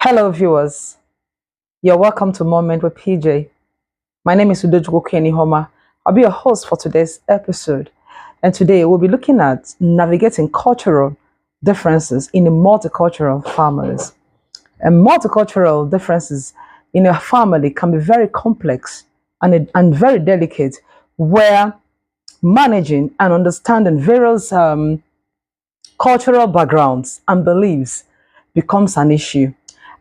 Hello, viewers. You're welcome to Moment with PJ. My name is Udojugo Kenny-Homa. I'll be your host for today's episode. And today we'll be looking at navigating cultural differences in a multicultural families. And multicultural differences in a family can be very complex and very delicate, where managing and understanding various cultural backgrounds and beliefs becomes an issue.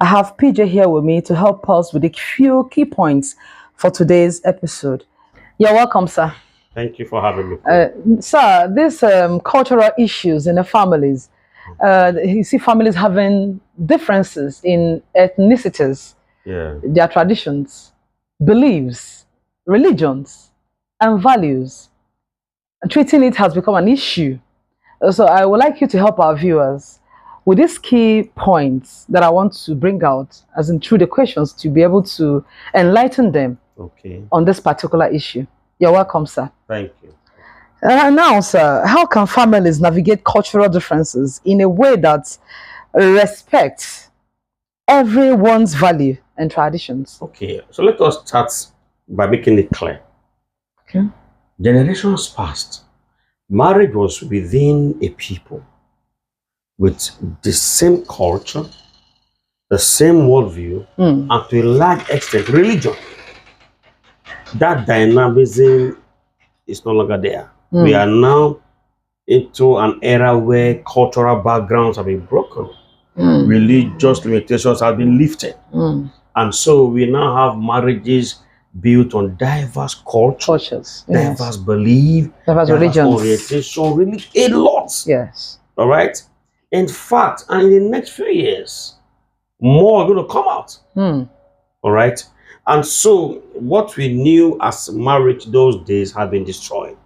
I have PJ here with me to help us with a few key points for today's episode. You're welcome, sir. Thank you for having me. Sir, these cultural issues in the families, you see families having differences in ethnicities, their traditions, beliefs, religions, and values. Treating it has become an issue. So I would like you to help our viewers with these key points that I want to bring out, as in through the questions, to be able to enlighten them on this particular issue. You're welcome, sir. Thank you. Now, sir, how can families navigate cultural differences in a way that respects everyone's value and traditions? Okay, so let us start by making it clear. Okay. Generations past, marriage was within a people with the same culture, the same worldview, and to a large extent, religion. That dynamism is no longer there. We are now into an era where cultural backgrounds have been broken. Religious limitations have been lifted. And so we now have marriages built on diverse cultures, diverse belief, diverse religions, orientation, really a lot. Yes. All right. In fact, and in the next few years, more are going to come out. All right. And so what we knew as marriage those days had been destroyed.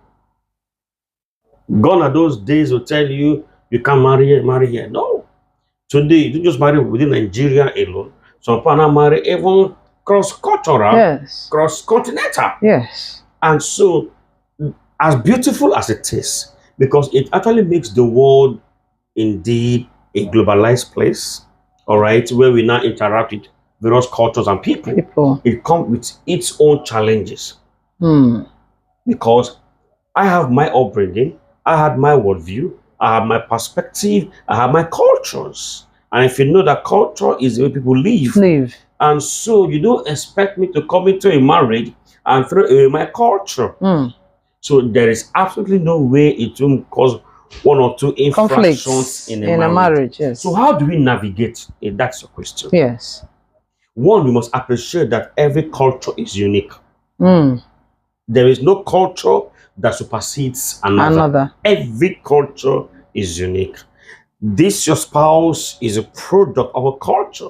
Gone are those days will tell you you can't marry here. No. Today, you don't just marry within Nigeria alone. Some people now marry even cross-cultural, cross-continental. Yes. And so, as beautiful as it is, because it actually makes the world indeed a globalized place, all right, where we now interact with various cultures and people. It comes with its own challenges. Because I have my upbringing, I had my worldview, I have my perspective, I have my cultures. And if you know that culture is the way people live. And so you don't expect me to come into a marriage and throw away my culture. So there is absolutely no way it will cause one or two infractions in a marriage. Yes. So how do we navigate it? That's your question. Yes. One, we must appreciate that every culture is unique. There is no culture that supersedes another. Every culture is unique. This, your spouse, is a product of a culture.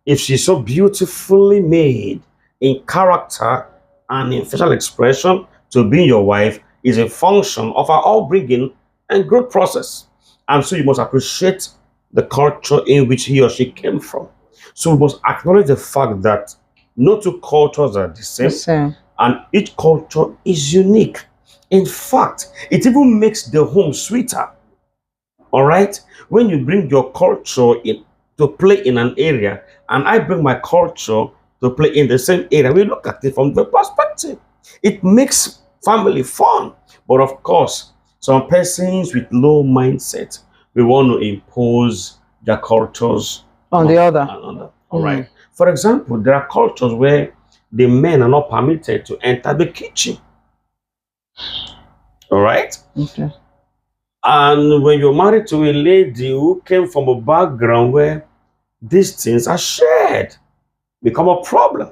If she's so beautifully made in character and in facial expression, to be your wife is a function of her upbringing and growth process. And so you must appreciate the culture in which he or she came from. So we must acknowledge the fact that no two cultures are the same. And each culture is unique. In fact, it even makes the home sweeter. All right? When you bring your culture in to play in an area, and I bring my culture to play in the same area, we look at it from the perspective. It makes family fun. But of course, some persons with low mindset, we want to impose their cultures on the other. All right. For example, there are cultures where the men are not permitted to enter the kitchen. All right. Okay. And when you're married to a lady who came from a background where these things are shared, become a problem.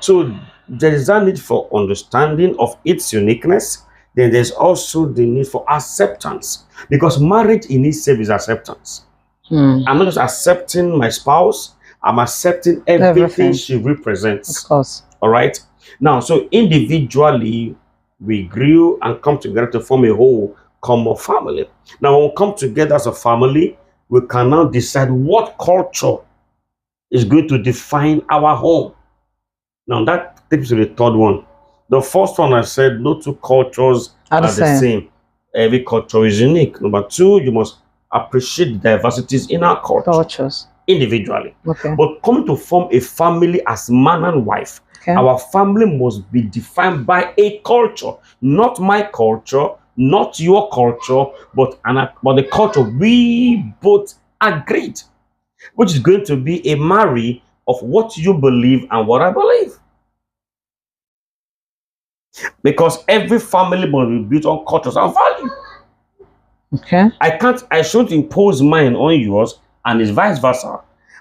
So there is that need for understanding of its uniqueness. Then there's also the need for acceptance, because marriage in itself is acceptance. I'm not just accepting my spouse, I'm accepting everything she represents. Of course. All right. Now, so individually, we grew and come together to form a whole common family. Now, when we come together as a family, we can now decide what culture is going to define our home. Now, that takes to the third one. The first one, I said, no two cultures are the same. Every culture is unique. Number two, you must appreciate the diversities in our cultures. individually. Okay. But coming to form a family as man and wife, Okay. our family must be defined by a culture, not my culture, not your culture, but the culture we both agreed, which is going to be a marry of what you believe and what I believe. Because every family must be built on cultures and value. Okay. I shouldn't impose mine on yours, and it's vice versa.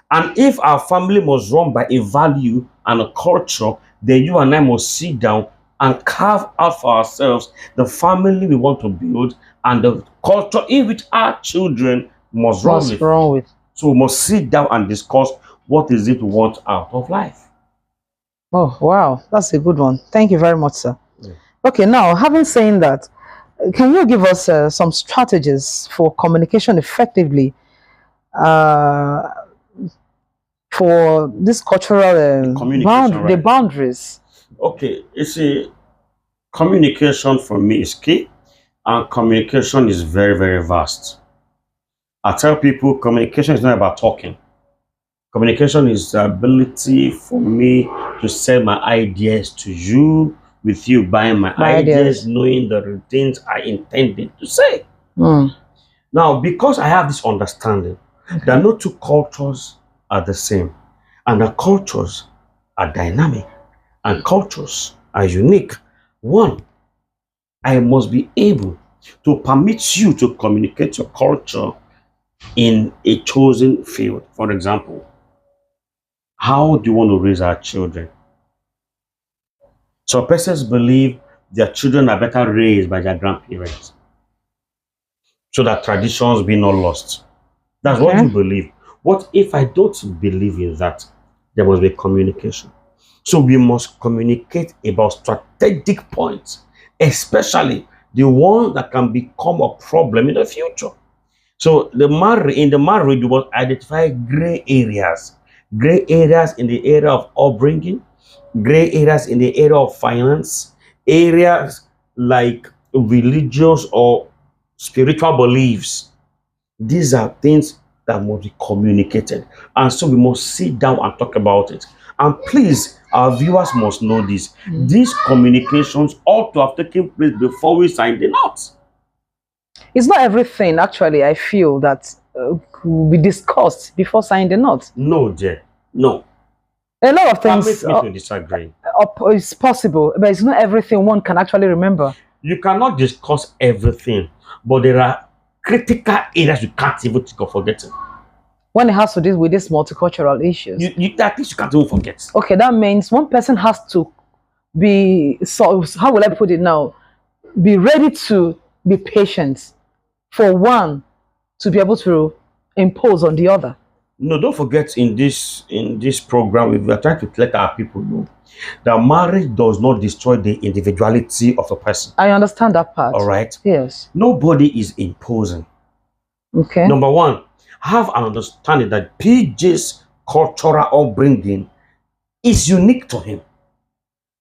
And if our family must run by a value and a culture, then you and I must sit down and carve out for ourselves the family we want to build and the culture in which our children must run with. So we must sit down and discuss what is it we want out of life. Oh, wow. That's a good one. Thank you very much, sir. Yeah. Okay, now, having said that, can you give us some strategies for communication effectively for this cultural the boundaries? Okay, you see, communication for me is key, and communication is very, very vast. I tell people communication is not about talking. Communication is the ability for me to sell my ideas to you, with you buying my ideas, knowing the things I intended to say. Now, because I have this understanding that no two cultures are the same, and the cultures are dynamic, and cultures are unique. One, I must be able to permit you to communicate your culture in a chosen field. For example, how do you want to raise our children? Some persons believe their children are better raised by their grandparents, so that traditions be not lost. That's what you believe. What if I don't believe in that? There must be communication. So we must communicate about strategic points, especially the one that can become a problem in the future. So in the marriage, we must identify gray areas in the area of upbringing, gray areas in the area of finance, areas like religious or spiritual beliefs. These are things that must be communicated, and so we must sit down and talk about it. And please, our viewers must know this. These communications ought to have taken place before we sign the notes. It's not everything, actually, I feel that will be discussed before signing the note. No, Jay. No. A lot of things to disagree. It's possible, but it's not everything one can actually remember. You cannot discuss everything, but there are critical areas you can't even think of forgetting. When it has to do with these multicultural issues, that things you can't even forget. Okay, that means one person has to be, so how will I put it now? Be ready to be patient for one to be able to impose on the other. No, don't forget, in this program, we are trying to let our people know that marriage does not destroy the individuality of a person. I understand that part. All right? Yes. Nobody is imposing. Okay. Number one, have an understanding that PJ's cultural upbringing is unique to him.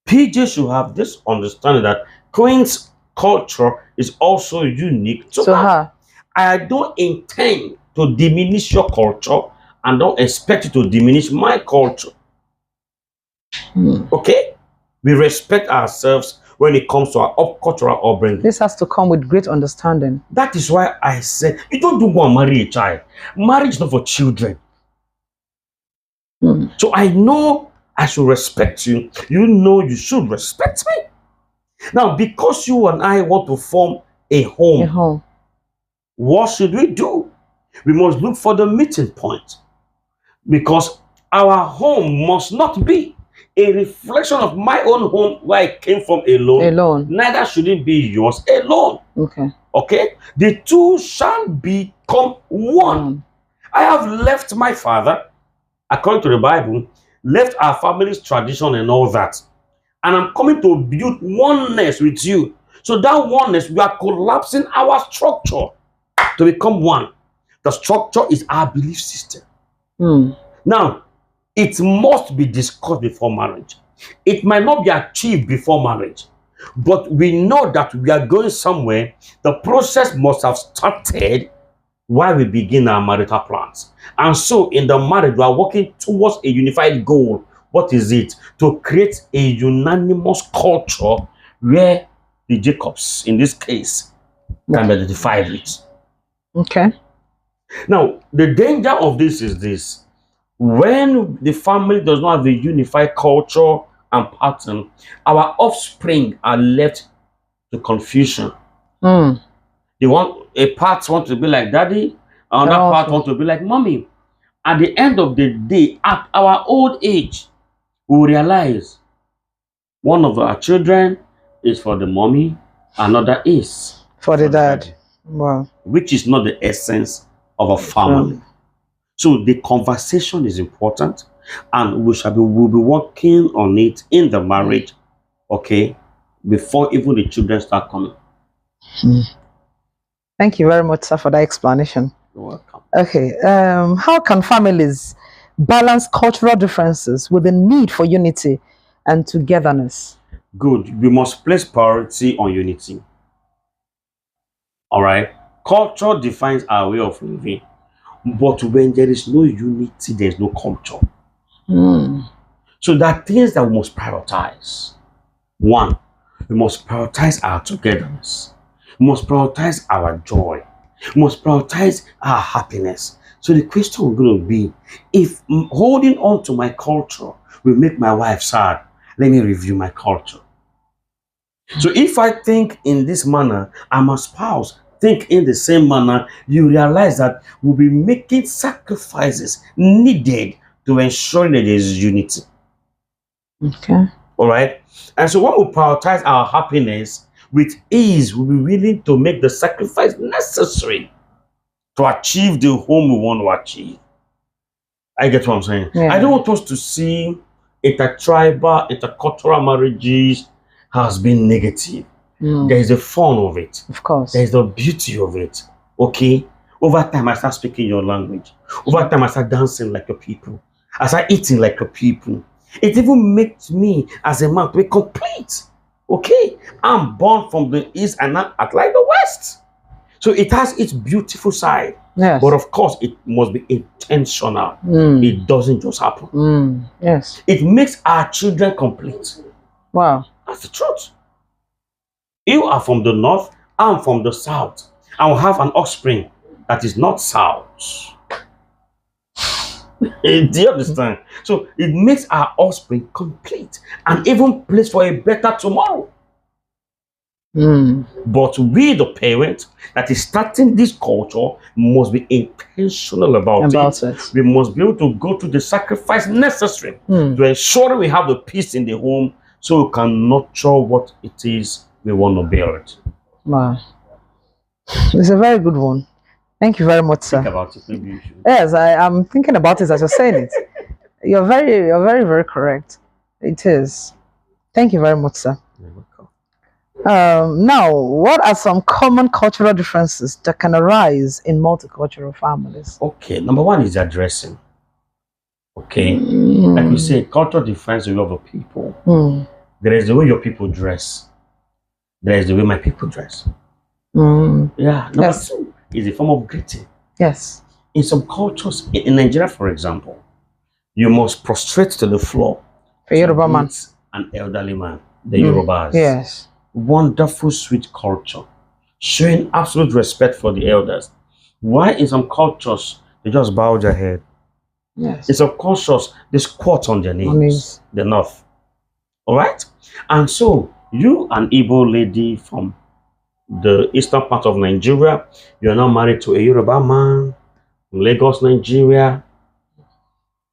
PJ should have this understanding that Queen's culture is also unique to her. I don't intend to diminish your culture and don't expect you to diminish my culture. Okay? We respect ourselves when it comes to our cultural upbringing. This has to come with great understanding. That is why I said, you don't go and marry a child. Marriage is not for children. So I know I should respect you. You know you should respect me. Now, because you and I want to form a home, what should we do? We must look for the meeting point. Because our home must not be a reflection of my own home where I came from alone. Neither should it be yours alone. Okay? The two shall become one. I have left my father, according to the Bible, left our family's tradition and all that. And I'm coming to build oneness with you. So that oneness, we are collapsing our structure to become one. The structure is our belief system. Now, it must be discussed before marriage. It might not be achieved before marriage, but we know that we are going somewhere. The process must have started while we begin our marital plans. And so in the marriage, we are working towards a unified goal. What is it? To create a unanimous culture where the Jacobs, in this case, can be identified with. Okay. Now, the danger of this is this. When the family does not have a unified culture and pattern, our offspring are left to confusion. They want a part want to be like daddy, another part want to be like mommy. At the end of the day, at our old age, we will realize one of our children is for the mommy, another is for the dad. Wow. Which is not the essence of a family. So the conversation is important, and we'll be working on it in the marriage, okay, before even the children start coming. Thank you very much, sir, for that explanation. You're welcome. Okay. How can families balance cultural differences with the need for unity and togetherness? Good. We must place priority on unity. All right. Culture defines our way of living, but when there is no unity, there is no culture. So there are things that we must prioritize. One, we must prioritize our togetherness. We must prioritize our joy. We must prioritize our happiness. So the question is going to be, if holding on to my culture will make my wife sad, let me review my culture. So if I think in this manner, and my spouse think in the same manner, you realize that we'll be making sacrifices needed to ensure that there is unity. Okay. All right. And so when we prioritize our happiness with ease, we'll be willing to make the sacrifice necessary to achieve the home we want to achieve. I get what I'm saying. Yeah. I don't want us to see intertribal, intercultural marriages has been negative. There is the fun of it. Of course. There is the beauty of it. Okay? Over time, I start speaking your language. Over time, I start dancing like your people. I start eating like your people. It even makes me, as a man, to be complete. Okay? I'm born from the East and not at like the West. So it has its beautiful side. Yes. But of course, it must be intentional. It doesn't just happen. Yes. It makes our children complete. Wow. That's the truth. You are from the north, I'm from the south. I will have an offspring that is not south. Do you understand? So it makes our offspring complete and even place for a better tomorrow. But we, the parent that is starting this culture, must be intentional about it. We must be able to go through the sacrifice necessary to ensure we have the peace in the home so we can nurture what it is we want to build. Wow. It's a very good one. Thank you very much, sir. Think about it, maybe you should. Yes, I'm thinking about it as you're saying it. You're very, very correct. It is. Thank you very much, sir. You're welcome. Now, what are some common cultural differences that can arise in multicultural families? Okay, number one is addressing. Okay, like we say, culture defines the way of the people. There is the way your people dress. There is the way my people dress. Yeah. Number two is a form of greeting. Yes. In some cultures, in Nigeria, for example, you must prostrate to the floor. A Yoruba man. An elderly man. The Yorubas. Yes. Wonderful, sweet culture. Showing absolute respect for the elders. Why in some cultures, they just bow their head? Yes. In some cultures, they squat on their knees. The north. All right? And so, you, an Igbo lady from the eastern part of Nigeria, you are now married to a Yoruba man from Lagos, Nigeria,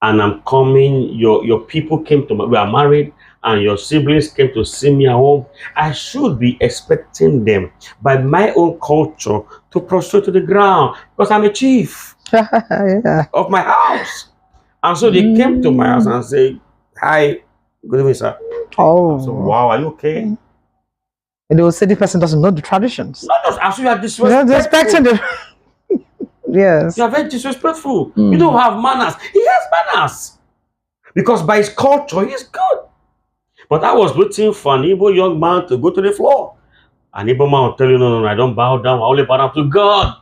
and I'm coming, your people came to, we are married, and your siblings came to see me at home. I should be expecting them, by my own culture, to prostrate to the ground, because I'm a chief of my house. And so they came to my house and said, hi, good evening, sir. Oh. So, wow, are you okay? And they will say the person doesn't know the traditions. Not just as you are disrespectful. The yes. You are very disrespectful. You don't have manners. He has manners. Because by his culture, he's good. But I was waiting for an Igbo young man to go to the floor. An Igbo man will tell you, no, I don't bow down. I only bow down to God.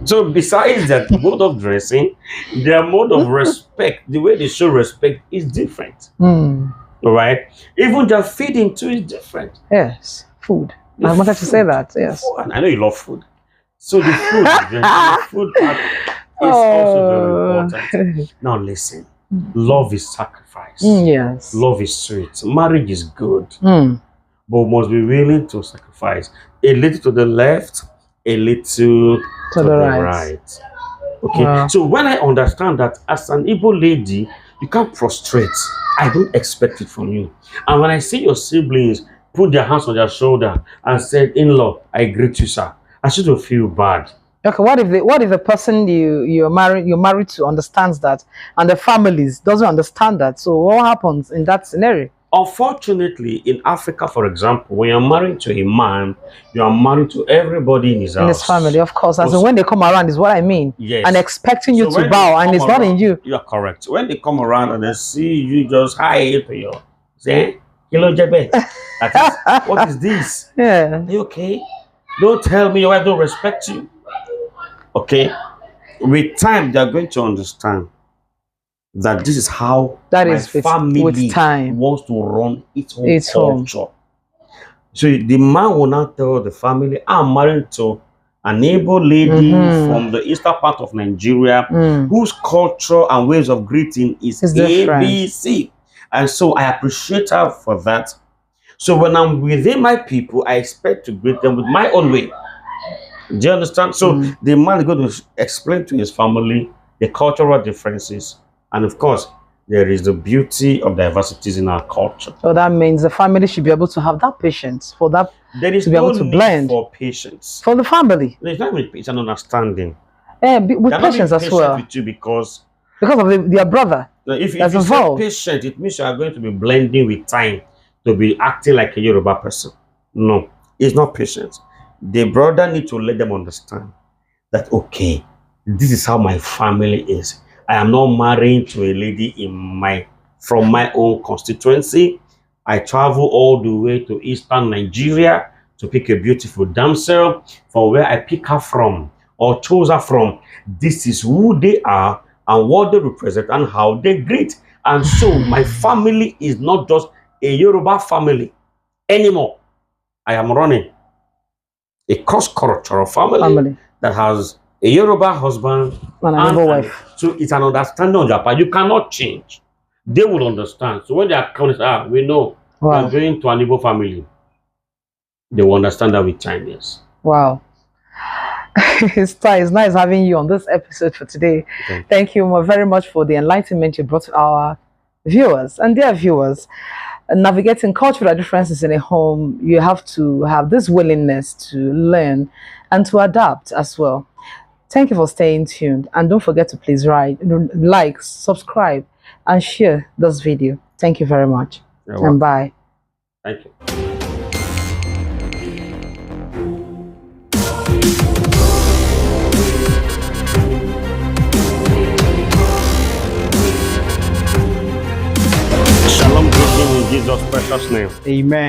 So besides that mode of dressing, their mode of respect, the way they show respect is different. Mm. All right? Even their feeding too is different. Yes, food. I wanted to say that. Yes. And I know you love food. So the food, the food part is also very important. Now listen, love is sacrifice. Yes. Love is sweet. Marriage is good. Mm. But we must be willing to sacrifice. A little to the left, a little to the right. Okay. Wow. So when I understand that as an Igbo lady, you can't prostrate. I don't expect it from you. And when I see your siblings put their hands on their shoulder and said, "In-law, I greet you, sir," I shouldn't feel bad. Okay, what if the person you're married to understands that, and the families doesn't understand that? So what happens in that scenario? Unfortunately, in Africa, for example, when you're married to a man, you are married to everybody in his house. In his family, of course. As in when they come around is what I mean. Yes. And expecting you to bow, and it's not in you. You are correct. When they come around and they see you just hi to you, say, "Hello, Jebe." That is, what is this? Yeah. Are you okay? Don't tell me your wife don't respect you. Okay? With time, they are going to understand that this is how my family with time wants to run its own culture. So the man will now tell the family, "I'm married to an able lady from the eastern part of Nigeria whose culture and ways of greeting is ABC. And so I appreciate her for that. So when I'm within my people, I expect to greet them with my own way." Do you understand? So the man is going to explain to his family the cultural differences. And of course, there is the beauty of diversities in our culture. So that means the family should be able to have that patience for that. There is to be able to blend for patience. For the family. There's not really patience and understanding. With patience as well. With you because of their brother. If you say patient, it means you are going to be blending with time to be acting like a Yoruba person. No, it's not patience. The brother needs to let them understand that, okay, this is how my family is. I am not married to a lady from my own constituency. I travel all the way to eastern Nigeria to pick a beautiful damsel from where I pick her from or chose her from. This is who they are and what they represent and how they greet. And so my family is not just a Yoruba family anymore. I am running a cross-cultural family that has a Yoruba husband and an Igbo wife. So it's an understanding on their part. You cannot change. They will understand. So when they are coming, we know we are going to an Igbo family. They will understand that with time, yes. Wow. It's nice having you on this episode for today. Okay. Thank you very much for the enlightenment you brought to our viewers and their viewers. Navigating cultural differences in a home, you have to have this willingness to learn and to adapt as well. Thank you for staying tuned, and don't forget to please like, subscribe, and share this video. Thank you very much. And bye. Thank you. Shalom, greeting in Jesus' precious name. Amen.